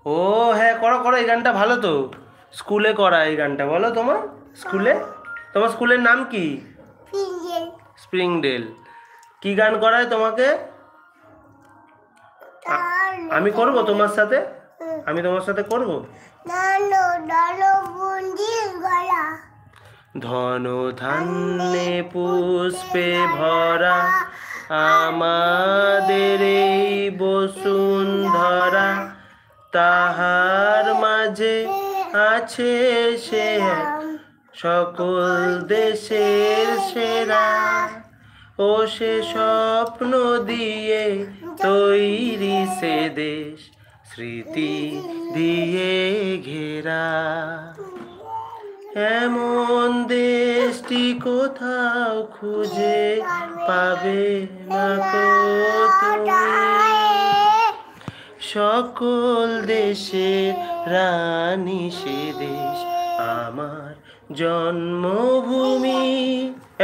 ও হ্যাঁ, করো করো, এই গানটা ভালো তো। স্কুলে করা এই গানটা, বলো তোমার স্কুলে, তোমার স্কুলের নাম কি? স্প্রিংডেল। কি গান করায় তোমাকে? আমি করব তোমার সাথে, আমি তোমার সাথে করব। ধন ধান্যে পুষ্পে ভরা আমাদের এই বসুন্ধরা, তাহার মাঝে আছে সে সকল দেশের সেরা। ও সে স্বপ্ন দিয়ে তৈরি সে দেশ, স্মৃতি দিয়ে ঘেরা। এমন দেশটি কোথাও খুঁজে পাবে না কো তুমি, সকল দেশের রানী সে দেশ আমার জন্মভূমি।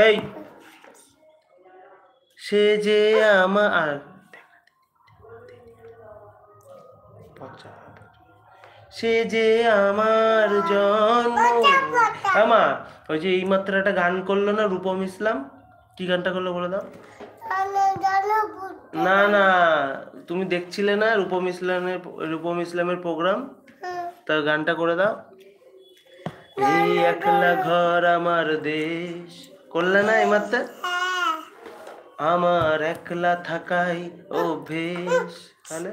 এই সে যে আমার সে যে আমার জন্ম। আমার ওই যে এই মাত্র একটা গান করলো না রূপম ইসলাম, কি গানটা করলো বলে দাও। না না, তুমি দেখছিলে না রূপম ইসলামের প্রোগ্রাম, তার গানটা করে দাও। এই একলা ঘর আমার দেশ, করলে না এই মাত্র। আমার একলা থাকাই অভ্যেস। তাহলে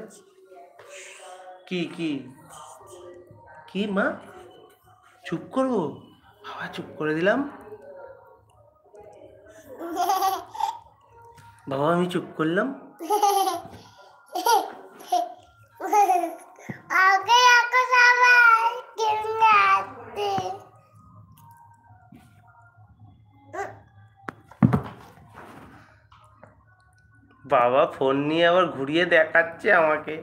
কি কি কি মা, চুপ করবো? বাবা চুপ করে দিলাম, বাবা আমি চুপ করলাম। বাবা ফোন নিয়ে আবার ঘুরিয়ে দেখাচ্ছে আমাকে,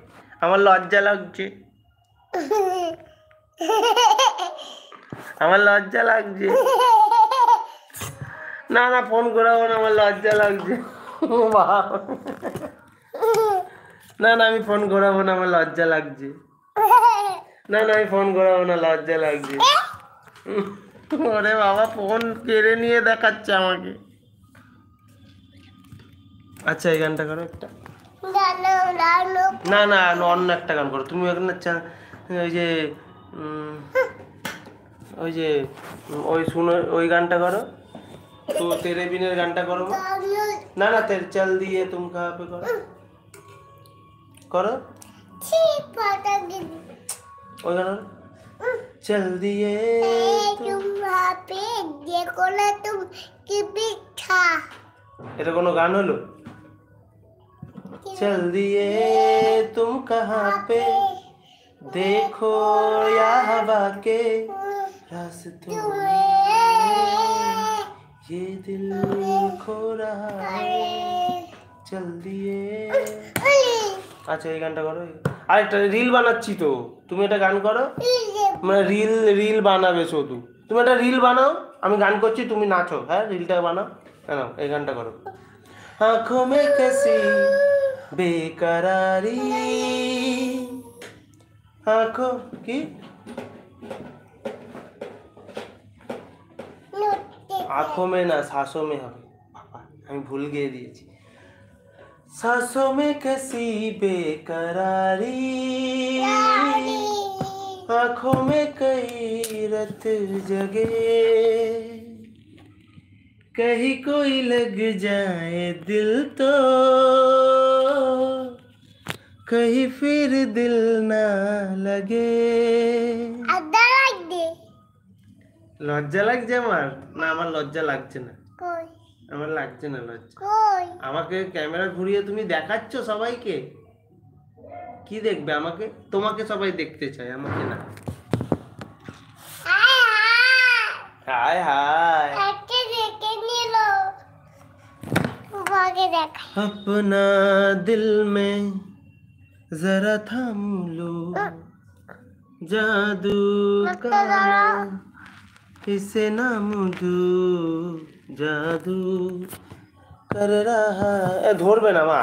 আমার লজ্জা লাগছে, আমার লজ্জা লাগছে। না না ফোন ঘোরাবো না, আমার লজ্জা লাগছে। না না আমি ফোন ঘোরাবো না, আমার লজ্জা লাগছে। না না আমি ফোন ঘোরাবো না, লজ্জা লাগছে। ওরে বাবা ফোন কেড়ে নিয়ে দেখাচ্ছে আমাকে। আচ্ছা এই গানটা করো একটা। না না অন্য একটা গান করো তুমি। ওই যে ওই যে ওই শুনো ওই গানটা করো তো, তেরে বিনের গানটা করো। না না তেরে চল দিয়ে তুম কাহা পে করো, করো ওই গান। চল দিয়ে তুম কাহা পে দেখো না তুম কি বিঠা, এটা কোনো গান হলো? चल दिए तुम कहाँ पे देखो या हवा के रास्तों में ये दिल खो रहा है, चल दिए। আচ্ছা এই গানটা করো। আরেকটা রিল বানাচ্ছি তো, তুমি একটা গান করো, মানে রিল বানাবে শুধু তুমি, একটা রিল বানাও, আমি গান করছি তুমি নাচো। হ্যাঁ রিলটা বানাও, কেন এই গানটা করো। आँखों में कैसी बेकरारी, आँखों की आँखों में ना सांसों में হবে, আমি ভুল গিয়ে দিয়েছি। सांसों में कैसी बेकरारी, आँखों में कई रत जगे, कहीं कोई लग जाए दिल तो कहीं फिर दिल ना लगे। লজ্জা লাগছে আমার? না আমার লজ্জা লাগছে না, আমার লাগছে না লজ্জা। আমাকে ক্যামেরা ঘুরিয়ে তুমি দেখাচ্ছ সবাইকে, কি দেখবে আমাকে? তোমাকে সবাই দেখতে চায়, আমাকে না। হায় হায় अपना दिल में जरा थम लो, जादू का इसे नाम दो, जादू कर रहा। ধরবে না মা।